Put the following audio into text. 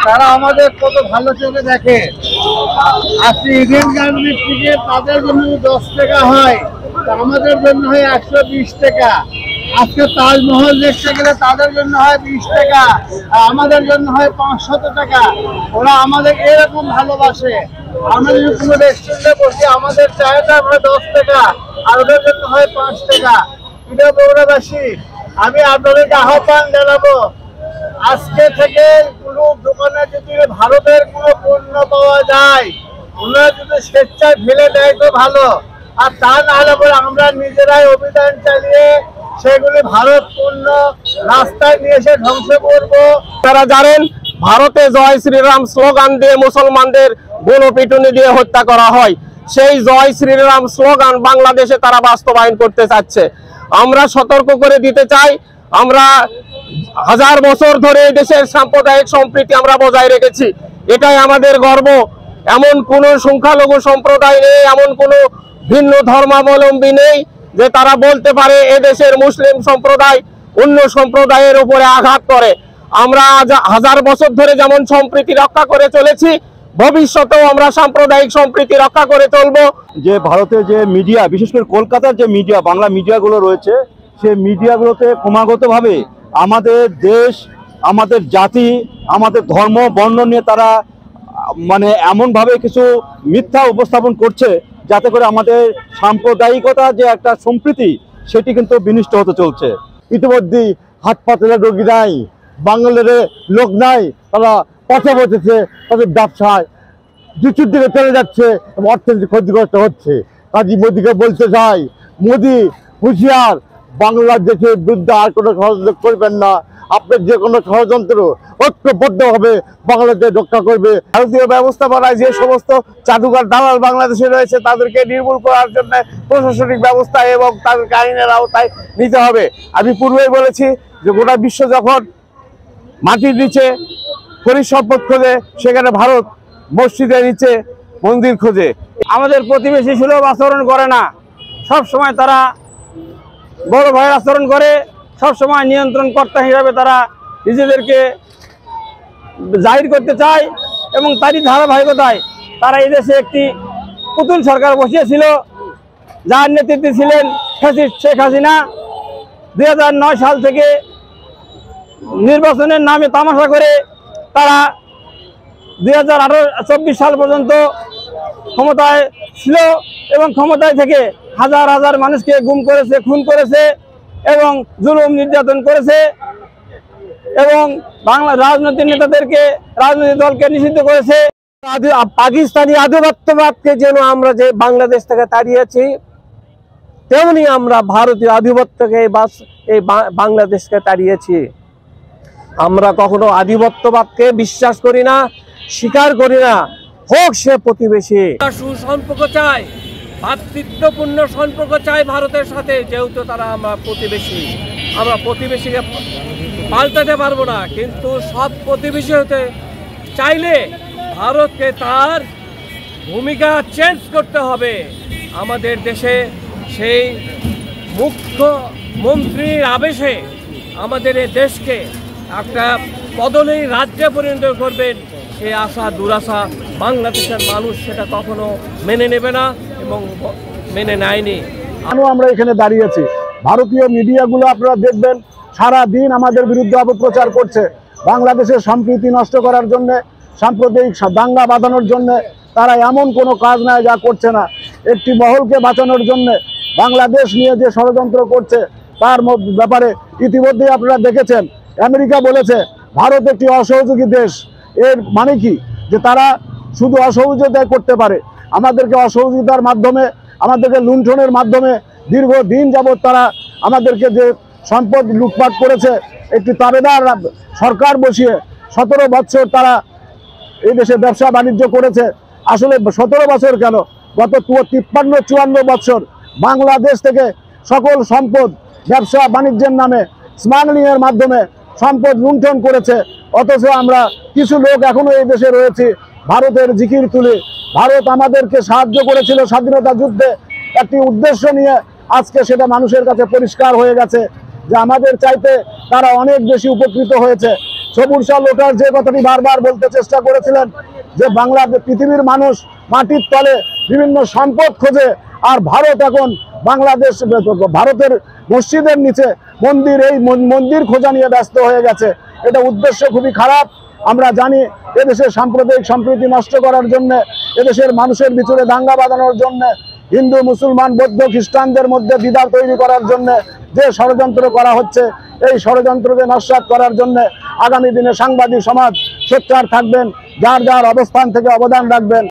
তারা আমাদের কত ভালো চোখে দেখে। আজকে ইডেন গার্মেন্টস থেকে তাদের জন্য 10 টাকা হয়, আমাদের জন্য হয় 120 টাকা। আজকে তাজমহল দেখতে গেলে তাদের জন্য হয় 20 টাকা, আমাদের জন্য হয় 500 টাকা। ওরা আমাদের এরকম ভালোবাসে। আমরা যদি কোনো রেস্টুরেন্টে বসি, আমাদের চায়টা হয় 10 টাকা, আর ওদের জন্য হয় 5 টাকা। এটা বগুড়াবাসী, আমি আপনাদেরকে আহ্বান জানাবো, আজকে থেকে কোনো দোকানে যদি ভারতের কোনো পণ্য পাওয়া যায়, ওনারা যদি স্বেচ্ছায় ফেলে দেয় তো ভালো, আর তা না হলে পরে আমরা নিজেরাই অভিযান চালিয়ে সেগুলি ভারত পণ্য রাস্তায় নিয়ে এসে ধ্বংস করব। তারা জানেন ভারতে জয় শ্রীরাম স্লোগান দিয়ে মুসলমানদের গণপিটুনি দিয়ে হত্যা করা হয়, সেই জয় শ্রীরাম স্লোগান বাংলাদেশে তারা বাস্তবায়ন করতে চাচ্ছে। আমরা সতর্ক করে দিতে চাই, আমরা 1000 বছর ধরে এই দেশের সাম্প্রদায়িক সম্প্রীতি আমরা বজায় রেখেছি, এটাই আমাদের গর্ব। এমন কোনো সংখ্যালঘু সম্প্রদায় নেই, এমন কোনো ভিন্ন ধর্মাবলম্বী নেই যে তারা বলতে পারে এদেশের মুসলিম সম্প্রদায় অন্য সম্প্রদায়ের উপরে আঘাত করে। আমরা 1000 বছর ধরে যেমন সম্প্রীতি রক্ষা করে চলেছি, ভবিষ্যতেও আমরা সাম্প্রদায়িক সম্প্রীতি রক্ষা করে চলবো। যে ভারতের যে মিডিয়া, বিশেষ করে কলকাতার যে মিডিয়া, বাংলা মিডিয়াগুলো রয়েছে, সেই মিডিয়াগুলোতে ক্রমাগতভাবে আমাদের দেশ, আমাদের জাতি, আমাদের ধর্ম বর্ণ নিয়ে তারা মানে এমনভাবে কিছু মিথ্যা উপস্থাপন করছে যাতে করে আমাদের সাম্প্রদায়িকতা যে একটা সম্প্রীতি সেটি কিন্তু বিনষ্ট হতে চলছে। ইতিমধ্যেই হাত পাতলা রোগী নাই, বাঙালির লোক নাই, তারা পথে বসেছে, তাদের ব্যবসায় জুচুর দিকে চলে যাচ্ছে এবং অর্থনীতি ক্ষতিগ্রস্ত হচ্ছে। কাজী মোদীকে বলতে চাই, মোদী হুঁশিয়ার, বাংলাদেশের বিরুদ্ধে আর কোনো ষড়যন্ত্র করবেন না। আপনার যে কোনো ষড়যন্ত্র ঐক্যবদ্ধভাবে বাংলাদেশ রক্ষা করবে। ভারতীয় ব্যবস্থাপনায় যে সমস্ত জাদুঘর দালাল বাংলাদেশে রয়েছে তাদেরকে নির্মূল করার জন্য প্রশাসনিক ব্যবস্থা এবং তাদেরকে আইনের আওতায় নিতে হবে। আমি পূর্বেই বলেছি যে গোটা বিশ্ব যখন মাটির নিচে খনিজ সম্পদ খোঁজে, সেখানে ভারত মসজিদের নিচে মন্দির খোঁজে। আমাদের প্রতিবেশী সুলভ আচরণ করে না, সব সময় তারা বড় ভাইয়ের আচরণ করে, সব সময় নিয়ন্ত্রণকর্তা হিসাবে তারা নিজেদেরকে জাহির করতে চায় এবং তারই ধারাবাহিকতায় তারা এই দেশে একটি পুতুল সরকার বসিয়েছিল, যার নেতৃত্বে ছিলেন ফ্যাসিস্ট শেখ হাসিনা। 2009 সাল থেকে নির্বাচনের নামে তামাশা করে তারা 2024 সাল পর্যন্ত ক্ষমতায় ছিল এবং ক্ষমতায় থেকে হাজার হাজার মানুষকে গুম করেছে, খুন করেছে এবং জুলুম নির্যাতন করেছে এবং বাংলা রাজনৈতিক নেতাদেরকে, রাজনৈতিক দলকে নিষিদ্ধ করেছে। পাকিস্তানি আধিপত্যবাদকে যেন আমরা যে বাংলাদেশ থেকে তাড়িয়েছি, তেমনি আমরা ভারতীয় আধিপত্যকে এই বাংলাদেশকে তাড়িয়েছি। আমরা কখনো আধিপত্যবাদকে বিশ্বাস করি না, স্বীকার করি না, হোক সে প্রতিবেশী। সুসম্পর্ক চাই, ভাতৃত্বপূর্ণ সম্পর্ক চাই ভারতের সাথে, যেহেতু তারা আমরা প্রতিবেশী। আমরা প্রতিবেশীকে পাল্টাতে পারবো না, কিন্তু সব প্রতিবেশী হতে চাইলে ভারতকে তার ভূমিকা চেঞ্জ করতে হবে। আমাদের দেশে সেই মুখ্যমন্ত্রীর আবেশে আমাদের এই দেশকে একটা বদলেই রাজ্যে পরিণত করবেন, সেই আশা দুরাশা বাংলাদেশের মানুষ সেটা কখনো মেনে নেবে না এবং মেনে নেয়নি। আমরা এখানে দাঁড়িয়েছি, ভারতীয় মিডিয়াগুলো আপনারা দেখবেন সারা দিন আমাদের বিরুদ্ধে অপপ্রচার করছে। বাংলাদেশের সম্প্রীতি নষ্ট করার জন্য, সাম্প্রদায়িক দাঙ্গা বাঁধানোর জন্য তারা এমন কোনো কাজ নাই যা করছে না। একটি মহলকে বাঁচানোর জন্য বাংলাদেশ নিয়ে যে ষড়যন্ত্র করছে তার ব্যাপারে ইতিমধ্যেই আপনারা দেখেছেন, আমেরিকা বলেছে ভারত একটি অসহযোগী দেশ। এর মানে কি? যে তারা শুধু অসহযোগিতা করতে পারে, আমাদেরকে অসহযোগিতার মাধ্যমে, আমাদেরকে লুণ্ঠনের মাধ্যমে দীর্ঘদিন যাবৎ তারা আমাদেরকে যে সম্পদ লুটপাট করেছে, একটি তাবেদার সরকার বসিয়ে 17 বছর তারা এই দেশে ব্যবসা বাণিজ্য করেছে। আসলে 17 বছর কেন, গত 53-54 বছর বাংলাদেশ থেকে সকল সম্পদ ব্যবসা বাণিজ্যের নামে স্মাগলিংয়ের মাধ্যমে সম্পদ লুণ্ঠন করেছে। অথচ আমরা কিছু লোক এখনো এই দেশে রয়েছি ভারতের জিকির তুলে। ভারত আমাদেরকে সাহায্য করেছিল স্বাধীনতা যুদ্ধে একটি উদ্দেশ্য নিয়ে, আজকে সেটা মানুষের কাছে পরিষ্কার হয়ে গেছে। যে আমাদের চাইতে তারা অনেক বেশি উপকৃত হয়েছে। সবুর শাহ লোটার যে কথাটি বারবার বলতে চেষ্টা করেছিলেন যে পৃথিবীর মানুষ মাটির তলে বিভিন্ন সম্পদ খোঁজে, আর ভারত এখন ভারতের মসজিদের নিচে মন্দির খোঁজা নিয়ে ব্যস্ত হয়ে গেছে। এটা উদ্দেশ্য খুবই খারাপ। আমরা জানি এদেশের সাম্প্রদায়িক সম্প্রীতি নষ্ট করার জন্য, এদেশের মানুষের ভিতরে দাঙ্গা বাঁধানোর জন্য, হিন্দু মুসলমান বৌদ্ধ খ্রিস্টানদের মধ্যে দ্বিধা তৈরি করার জন্য যে ষড়যন্ত্র করা হচ্ছে, এই ষড়যন্ত্রকে নস্যাৎ করার জন্য আগামী দিনে সাংবাদিক সমাজ সোচ্চার থাকবেন, যার যার অবস্থান থেকে অবদান রাখবেন।